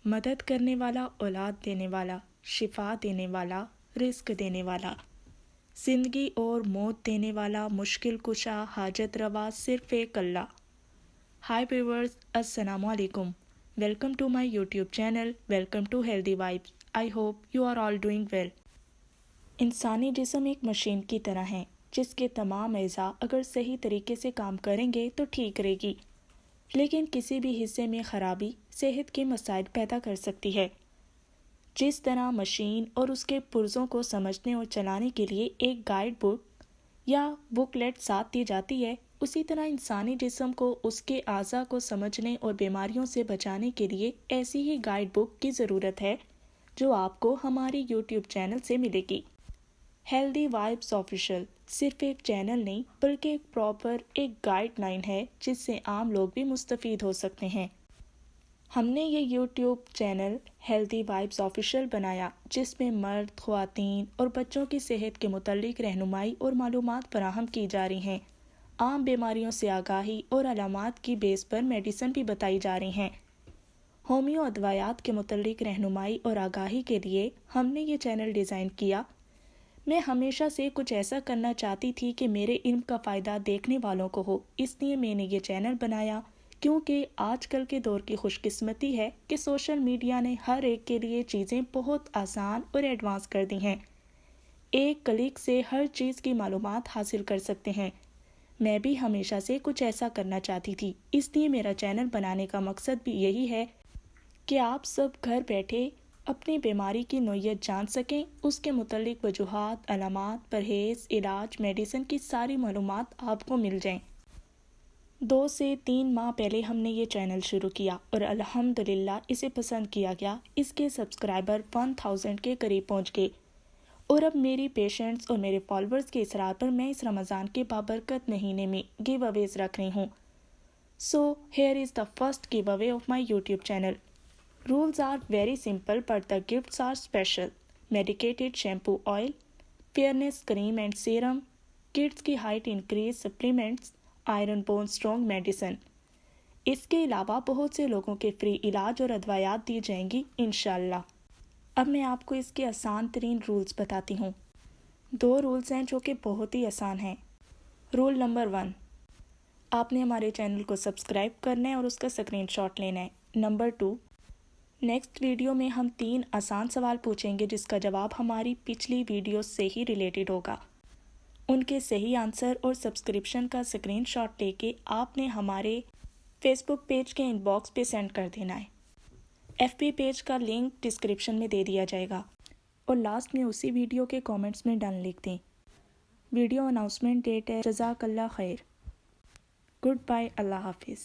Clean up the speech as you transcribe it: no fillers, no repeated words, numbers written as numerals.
مدد کرنے والا، اولاد دینے والا، شفا دینے والا، رزق دینے والا، زندگی اور موت دینے والا، مشکل کشا، حاجت روا صرف ایک اللہ۔ ہائی ویورز، السلام علیکم، welcome to my YouTube channel, welcome to healthy vibes. I hope you are all doing well. انسانی جسم ایک مشین کی طرح ہے جس کے تمام اعضاء اگر صحیح طریقے سے کام کریں گے تو ٹھیک رہے گی، لیکن کسی بھی حصے میں خرابی صحت کے مسائل پیدا کر سکتی ہے۔ جس طرح مشین اور اس کے پرزوں کو سمجھنے اور چلانے کے لیے ایک گائیڈ بک یا بکلیٹ ساتھ دی جاتی ہے، اسی طرح انسانی جسم کو اس کے اعضاء کو سمجھنے اور بیماریوں سے بچانے کے لیے ایسی ہی گائیڈ بک کی ضرورت ہے جو آپ کو ہماری یوٹیوب چینل سے ملے گی۔ ہیلدی وائبس آفیشیل صرف ایک چینل نہیں بلکہ ایک پراپر ایک گائیڈ لائن ہے جس سے عام لوگ بھی مستفید ہو سکتے ہیں۔ ہم نے یہ YouTube channel healthy vibes official بنایا جس میں مرد، خواتین اور بچوں کی صحت کے متعلق رہنمائی اور معلومات فراہم کی جا رہی ہیں۔ عام بیماریوں سے آگاہی اور علامات کی بیس پر میڈیسن بھی بتائی جا رہی ہیں۔ ہومیو ادویات کے متعلق رہنمائی اور آگاہی کے لیے ہم نے یہ چینل ڈیزائن کیا۔ میں ہمیشہ سے کچھ ایسا کرنا چاہتی تھی کہ میرے علم کا فائدہ دیکھنے والوں کو ہو، اس لیے میں نے یہ چینل بنایا، کیونکہ آج کل کے دور کی خوش قسمتی ہے کہ سوشل میڈیا نے ہر ایک کے لیے چیزیں بہت آسان اور ایڈوانس کر دی ہیں۔ ایک کلک سے ہر چیز کی معلومات حاصل کر سکتے ہیں۔ میں بھی ہمیشہ سے کچھ ایسا کرنا چاہتی تھی، اس لیے میرا چینل بنانے کا مقصد بھی یہی ہے کہ آپ سب گھر بیٹھے اپنی بیماری کی نوعیت جان سکیں، اس کے متعلق وجوہات، علامات، پرہیز، علاج، میڈیسن کی ساری معلومات آپ کو مل جائیں۔ 2 سے 3 ماہ پہلے ہم نے یہ چینل شروع کیا اور الحمدللہ اسے پسند کیا گیا۔ اس کے سبسکرائبر 1000 کے قریب پہنچ گئے اور اب میری پیشنٹس اور میرے فالورز کے اصرار پر میں اس رمضان کے بابرکت مہینے میں گیو اویز رکھ رہی ہوں۔ So here is the first giveaway of my YouTube channel. Rules are very simple but the gifts are special. Medicated shampoo oil, fairness cream and serum, kids کی height increase supplements, iron bone strong medicine. اس کے علاوہ بہت سے لوگوں کے free علاج اور ادویات دی جائیں گی انشاءاللہ۔ اب میں آپ کو اس کے آسان ترین رولز بتاتی ہوں۔ 2 رولز ہیں جو کہ بہت ہی آسان ہیں۔ رول نمبر 1، آپ نے ہمارے چینل کو سبسکرائب کرنا ہے اور اس کا اسکرین شاٹ لینا ہے۔ نمبر 2، نیکسٹ ویڈیو میں ہم 3 آسان سوال پوچھیں گے جس کا جواب ہماری پچھلی ویڈیو سے ہی ریلیٹڈ ہوگا۔ ان کے صحیح آنسر اور سبسکرپشن کا اسکرین شاٹ لے کے آپ نے ہمارے فیس بک پیج کے ان باکس پہ سینڈ کر دینا ہے۔ ایف بی پیج کا لنک ڈسکرپشن میں دے دیا جائے گا اور لاسٹ میں اسی ویڈیو کے کامنٹس میں ڈن لکھ دیں۔ ویڈیو اناؤنسمنٹ ڈیٹ ہے، جزاک اللہ خیر۔ گڈ بائے، اللہ حافظ۔